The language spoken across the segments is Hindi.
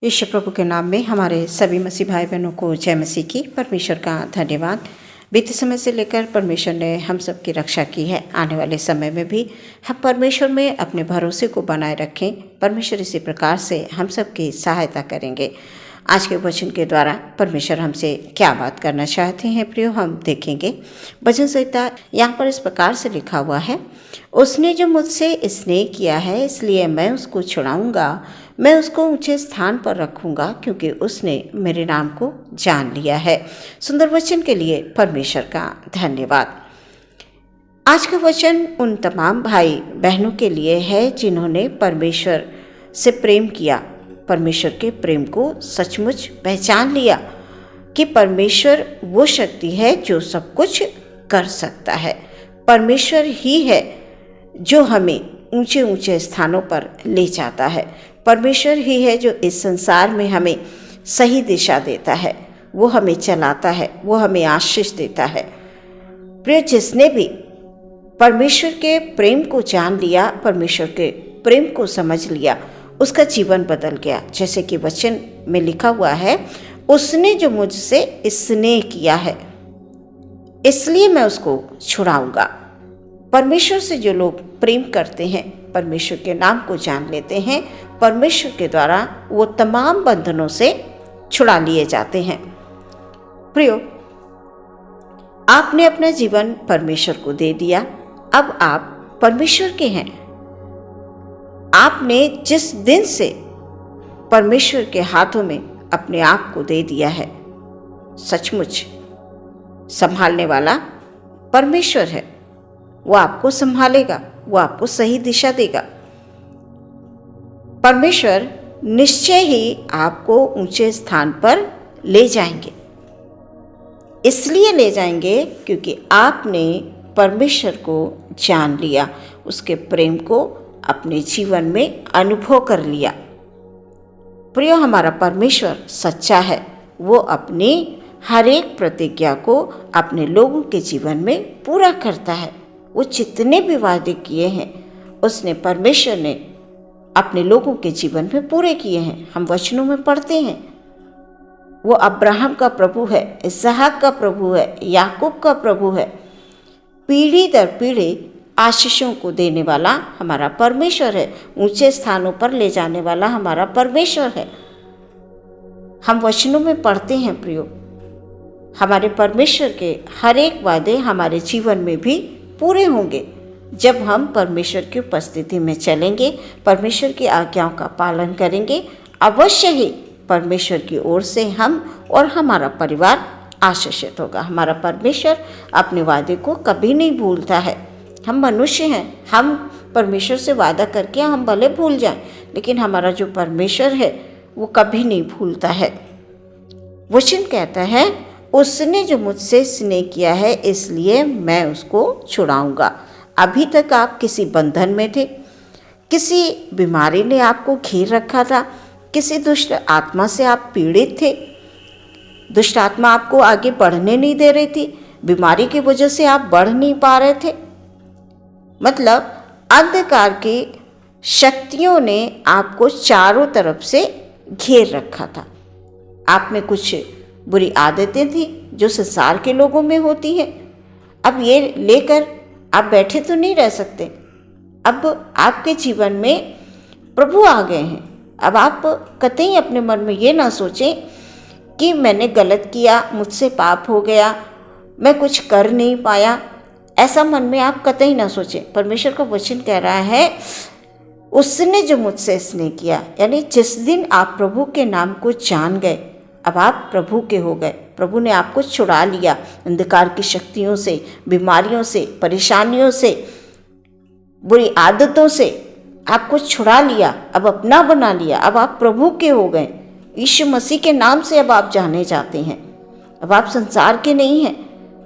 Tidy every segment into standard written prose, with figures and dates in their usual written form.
यीशु प्रभु के नाम में हमारे सभी मसीह भाई बहनों को जय मसीह की। परमेश्वर का धन्यवाद। बीते समय से लेकर परमेश्वर ने हम सब की रक्षा की है। आने वाले समय में भी हम परमेश्वर में अपने भरोसे को बनाए रखें। परमेश्वर इसी प्रकार से हम सब की सहायता करेंगे। आज के वचन के द्वारा परमेश्वर हमसे क्या बात करना चाहते हैं प्रियो, हम देखेंगे। वचन संहिता यहाँ पर इस प्रकार से लिखा हुआ है, उसने जो मुझसे स्नेह किया है इसलिए मैं उसको छुड़ाऊंगा, मैं उसको ऊंचे स्थान पर रखूंगा क्योंकि उसने मेरे नाम को जान लिया है। सुंदर वचन के लिए परमेश्वर का धन्यवाद। आज का वचन उन तमाम भाई बहनों के लिए है जिन्होंने परमेश्वर से प्रेम किया, परमेश्वर के प्रेम को सचमुच पहचान लिया कि परमेश्वर वो शक्ति है जो सब कुछ कर सकता है। परमेश्वर ही है जो हमें ऊंचे ऊंचे स्थानों पर ले जाता है। परमेश्वर ही है जो इस संसार में हमें सही दिशा देता है, वो हमें चलाता है, वो हमें आशीष देता है। प्रिय, जिसने भी परमेश्वर के प्रेम को जान लिया, परमेश्वर के प्रेम को समझ लिया, उसका जीवन बदल गया। जैसे कि वचन में लिखा हुआ है, उसने जो मुझसे स्नेह किया है इसलिए मैं उसको छुड़ाऊंगा। परमेश्वर से जो लोग प्रेम करते हैं, परमेश्वर के नाम को जान लेते हैं, परमेश्वर के द्वारा वो तमाम बंधनों से छुड़ा लिए जाते हैं। प्रियो, आपने अपना जीवन परमेश्वर को दे दिया, अब आप परमेश्वर के हैं। आपने जिस दिन से परमेश्वर के हाथों में अपने आप को दे दिया है, सचमुच संभालने वाला परमेश्वर है। वो आपको संभालेगा, वो आपको सही दिशा देगा। परमेश्वर निश्चय ही आपको ऊंचे स्थान पर ले जाएंगे। इसलिए ले जाएंगे क्योंकि आपने परमेश्वर को जान लिया, उसके प्रेम को अपने जीवन में अनुभव कर लिया। प्रिय, हमारा परमेश्वर सच्चा है। वो अपनी हर एक प्रतिज्ञा को अपने लोगों के जीवन में पूरा करता है। वो जितने भी वादे किए हैं उसने, परमेश्वर ने अपने लोगों के जीवन में पूरे किए हैं। हम वचनों में पढ़ते हैं, वो अब्राहम का प्रभु है, इसहाक का प्रभु है, याकूब का प्रभु है। पीढ़ी दर पीढ़ी आशीषों को देने वाला हमारा परमेश्वर है। ऊंचे स्थानों पर ले जाने वाला हमारा परमेश्वर है। हम वचनों में पढ़ते हैं प्रियो, हमारे परमेश्वर के हर एक वादे हमारे जीवन में भी पूरे होंगे जब हम परमेश्वर की उपस्थिति में चलेंगे, परमेश्वर की आज्ञाओं का पालन करेंगे। अवश्य ही परमेश्वर की ओर से हम और हमारा परिवार आशीषित होगा। हमारा परमेश्वर अपने वादे को कभी नहीं भूलता है। हम मनुष्य हैं, हम परमेश्वर से वादा करके हम भले भूल जाएं, लेकिन हमारा जो परमेश्वर है वो कभी नहीं भूलता है। वचन कहता है, उसने जो मुझसे स्नेह किया है इसलिए मैं उसको छुड़ाऊंगा। अभी तक आप किसी बंधन में थे, किसी बीमारी ने आपको घेर रखा था, किसी दुष्ट आत्मा से आप पीड़ित थे। दुष्ट आत्मा आपको आगे बढ़ने नहीं दे रही थी, बीमारी की वजह से आप बढ़ नहीं पा रहे थे। मतलब अंधकार की शक्तियों ने आपको चारों तरफ से घेर रखा था। आप में कुछ बुरी आदतें थी जो संसार के लोगों में होती हैं। अब ये लेकर आप बैठे तो नहीं रह सकते। अब आपके जीवन में प्रभु आ गए हैं। अब आप कतई अपने मन में ये ना सोचें कि मैंने गलत किया, मुझसे पाप हो गया, मैं कुछ कर नहीं पाया। ऐसा मन में आप कतई ना सोचें। परमेश्वर का वचन कह रहा है, उसने जो मुझसे स्नेह किया, यानी जिस दिन आप प्रभु के नाम को जान गए, अब आप प्रभु के हो गए। प्रभु ने आपको छुड़ा लिया अंधकार की शक्तियों से, बीमारियों से, परेशानियों से, बुरी आदतों से आपको छुड़ा लिया, अब अपना बना लिया। अब आप प्रभु के हो गए। यीशु मसीह के नाम से अब आप जाने जाते हैं। अब आप संसार के नहीं हैं,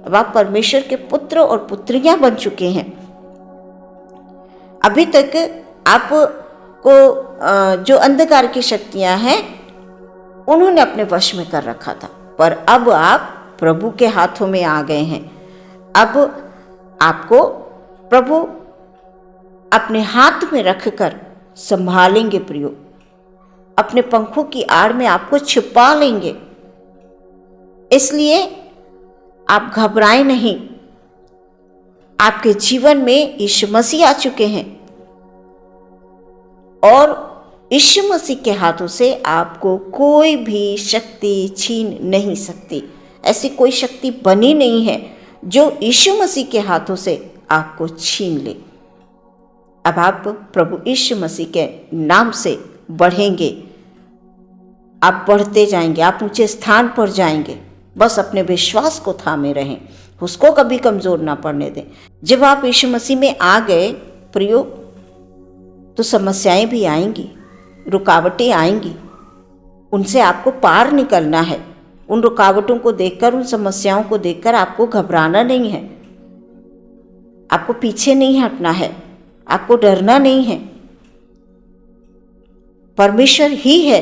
अब आप परमेश्वर के पुत्र और पुत्रियां बन चुके हैं। अभी तक आपको जो अंधकार की शक्तियां हैं उन्होंने अपने वश में कर रखा था, पर अब आप प्रभु के हाथों में आ गए हैं। अब आपको प्रभु अपने हाथ में रखकर संभालेंगे प्रियो। अपने पंखों की आड़ में आपको छिपा लेंगे। इसलिए आप घबराएं नहीं। आपके जीवन में यीशु मसीह आ चुके हैं और यीशु मसीह के हाथों से आपको कोई भी शक्ति छीन नहीं सकती। ऐसी कोई शक्ति बनी नहीं है जो यीशु मसीह के हाथों से आपको छीन ले। अब आप प्रभु यीशु मसीह के नाम से बढ़ेंगे, आप बढ़ते जाएंगे, आप ऊंचे स्थान पर जाएंगे। बस अपने विश्वास को थामे रहें, उसको कभी कमज़ोर ना पड़ने दें। जब आप यीशु मसीह में आ गए प्रियो, तो समस्याएं भी आएंगी, रुकावटें आएंगी, उनसे आपको पार निकलना है। उन रुकावटों को देखकर, उन समस्याओं को देखकर आपको घबराना नहीं है, आपको पीछे नहीं हटना है, आपको डरना नहीं है। परमेश्वर ही है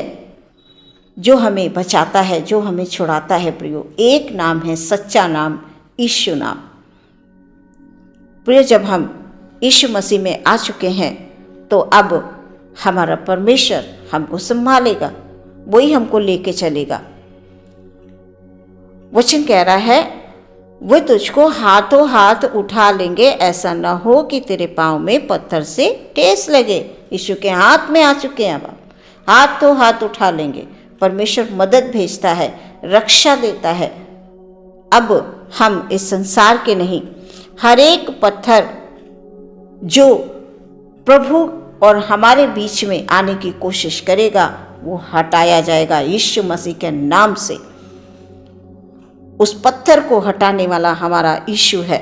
जो हमें बचाता है, जो हमें छुड़ाता है प्रियो। एक नाम है, सच्चा नाम, यीशु नाम। प्रियो, जब हम यीशु मसीह में आ चुके हैं तो अब हमारा परमेश्वर हमको संभालेगा, वही हमको लेके चलेगा। वचन कह रहा है, वो तुझको हाथों हाथ उठा लेंगे, ऐसा न हो कि तेरे पाँव में पत्थर से ठेस लगे। यीशु के हाथ में आ चुके हैं, अब हाथों हाथ उठा लेंगे। परमेश्वर मदद भेजता है, रक्षा देता है। अब हम इस संसार के नहीं, हर एक पत्थर जो प्रभु और हमारे बीच में आने की कोशिश करेगा वो हटाया जाएगा यीशु मसीह के नाम से। उस पत्थर को हटाने वाला हमारा यीशु है।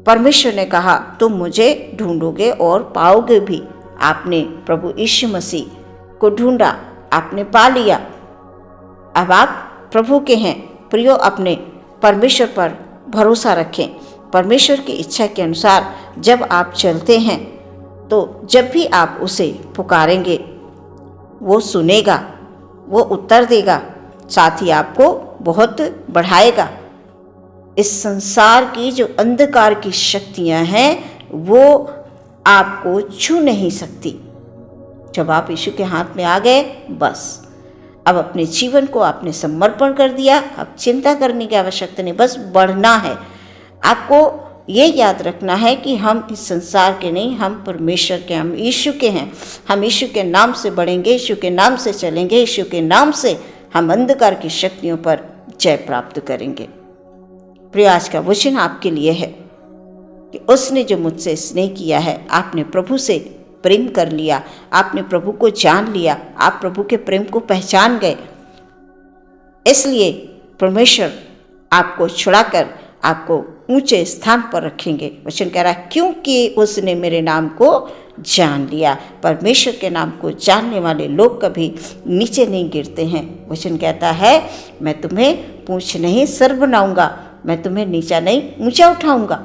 परमेश्वर ने कहा, तुम मुझे ढूंढोगे और पाओगे भी। आपने प्रभु यीशु मसीह को ढूंढा, आपने पा लिया। अब आप प्रभु के हैं। प्रियो, अपने परमेश्वर पर भरोसा रखें। परमेश्वर की इच्छा के अनुसार जब आप चलते हैं तो जब भी आप उसे पुकारेंगे वो सुनेगा, वो उत्तर देगा, साथ ही आपको बहुत बढ़ाएगा। इस संसार की जो अंधकार की शक्तियां हैं वो आपको छू नहीं सकती। जब आप यीशु के हाथ में आ गए, बस अब अपने जीवन को आपने समर्पण कर दिया। अब चिंता करने की आवश्यकता नहीं, बस बढ़ना है। आपको ये याद रखना है कि हम इस संसार के नहीं, हम परमेश्वर के, हम यीशु के हैं। हम यीशु के नाम से बढ़ेंगे, यीशु के नाम से चलेंगे, यीशु के नाम से हम अंधकार की शक्तियों पर जय प्राप्त करेंगे। प्रिय, आज का वचन आपके लिए है कि उसने जो मुझसे स्नेह किया है, आपने प्रभु से प्रेम कर लिया, आपने प्रभु को जान लिया, आप प्रभु के प्रेम को पहचान गए। इसलिए परमेश्वर आपको छुड़ाकर आपको ऊंचे स्थान पर रखेंगे। वचन कह रहा है, क्योंकि उसने मेरे नाम को जान लिया। परमेश्वर के नाम को जानने वाले लोग कभी नीचे नहीं गिरते हैं। वचन कहता है, मैं तुम्हें पूंछ नहीं सिर बनाऊंगा, मैं तुम्हें नीचा नहीं ऊंचा उठाऊंगा।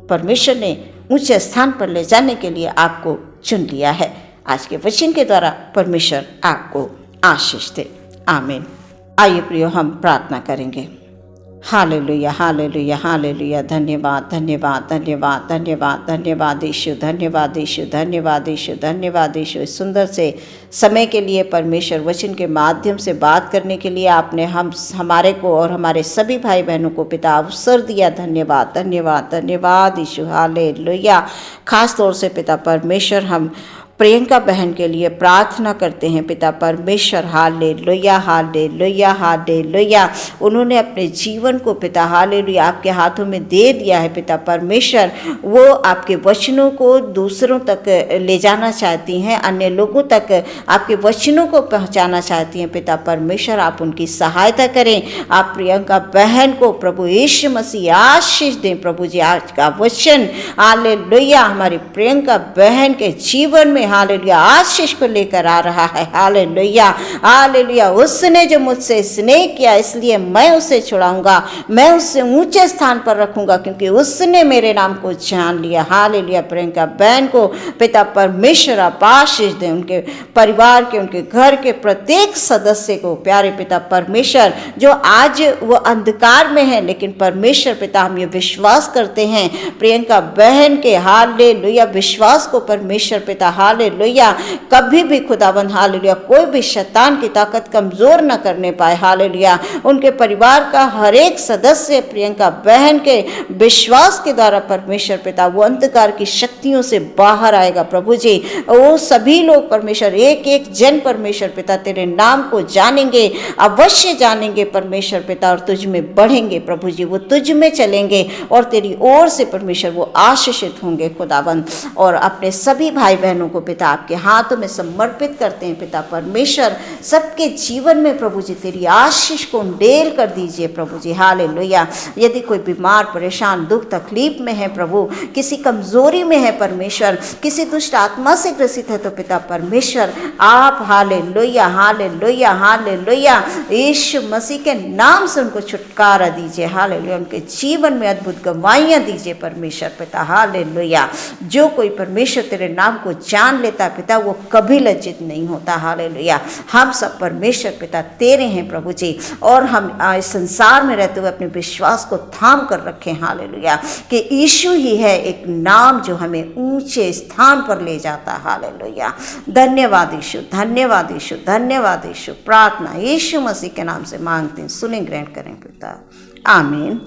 परमेश्वर ने ऊंचे स्थान पर ले जाने के लिए आपको चुन लिया है। आज के वचन के द्वारा परमेश्वर आपको आशीष दे। आमीन। आइए प्रियो, हम प्रार्थना करेंगे। Hallelujah, hallelujah, hallelujah. धन्यवाद, धन्यवाद, धन्यवाद, धन्यवाद, धन्यवाद यीशु, धन्यवाद यीशु, धन्यवाद यीशु, धन्यवाद यीशु। इस सुंदर से समय के लिए परमेश्वर, वचन के माध्यम से बात करने के लिए आपने हमारे को और हमारे सभी भाई बहनों को पिता अवसर दिया। धन्यवाद, धन्यवाद, धन्यवाद यीशु, हालेलुया। खास तौर से पिता परमेश्वर, हम प्रियंका बहन के लिए प्रार्थना करते हैं। पिता परमेश्वर, हालेलुया, हालेलुया, हालेलुया। उन्होंने अपने जीवन को पिता हालेलुया आपके हाथों में दे दिया है। पिता परमेश्वर, वो आपके वचनों को दूसरों तक ले जाना चाहती हैं, अन्य लोगों तक आपके वचनों को पहुंचाना चाहती हैं। पिता परमेश्वर, आप उनकी सहायता करें। आप प्रियंका बहन को प्रभु यीशु मसीह आशीष दें। प्रभु जी, आज का वचन हालेलुया हमारी प्रियंका बहन के जीवन में हालेलुया आशीष को लेकर आ रहा है। Hallelujah, hallelujah. उसने जो मुझसे स्नेह किया, इसलिए मैं उसे छुड़ाऊंगा, मैं उसे ऊंचे स्थान पर रखूंगा, क्योंकि उसने मेरे नाम को जान लिया। हालेलुया। प्रियंका बहन को पिता परमेश्वर आप आशीष दें। उनके परिवार के, उनके घर के प्रत्येक सदस्य को प्यारे पिता परमेश्वर, जो आज वो अंधकार में है, लेकिन परमेश्वर पिता हम ये विश्वास करते हैं प्रियंका बहन के हालेलुया विश्वास को परमेश्वर पिता हालेलुया। कभी भी खुदाबंद हालेलुया कोई भी शैतान की ताकत कमज़ोर न करने पाए, हालेलुया। उनके परिवार का हर एक सदस्य प्रियंका बहन के विश्वास के द्वारा परमेश्वर पिता वो अंधकार की शक्तियों से बाहर आएगा प्रभु जी। वो सभी लोग परमेश्वर एक एक जन परमेश्वर पिता तेरे नाम को जानेंगे, अवश्य जानेंगे परमेश्वर पिता, और तुझ में बढ़ेंगे प्रभु जी। वो तुझ में चलेंगे और तेरी ओर से परमेश्वर वो आशीषित होंगे खुदाबंद। और अपने सभी भाई बहनों को पिता आपके हाथों में समर्पित करते हैं पिता परमेश्वर। सबके जीवन में प्रभु जी तेरी आशीष को उंडेल कर दीजिए प्रभु जी, हालेलुया। यदि कोई बीमार परेशान दुख तकलीफ में है प्रभु, किसी कमजोरी में है परमेश्वर, किसी दुष्ट आत्मा से ग्रसित है तो पिता परमेश्वर आप हालेलुया हालेलुया हालेलुया यीशु मसीह के नाम से उनको छुटकारा दीजिए, हालेलुया। उनके जीवन में अद्भुत गवाहियां दीजिए परमेश्वर पिता, हालेलुया। जो कोई परमेश्वर तेरे नाम को जान लेता पिता वो कभी लज्जित नहीं होता, हालेलुया। हम सब परमेश्वर पिता तेरे हैं प्रभु जी, और हम इस संसार में रहते हुए अपने विश्वास को थाम कर रखें, हालेलुया, कि यीशु ही है एक नाम जो हमें ऊंचे स्थान पर ले जाता, हालेलुया। धन्यवाद यीशु, धन्यवाद यीशु, धन्यवाद यीशु। प्रार्थना यीशु मसीह के नाम से मांगते हैं, सुने ग्रहण करें पिता, आमीन।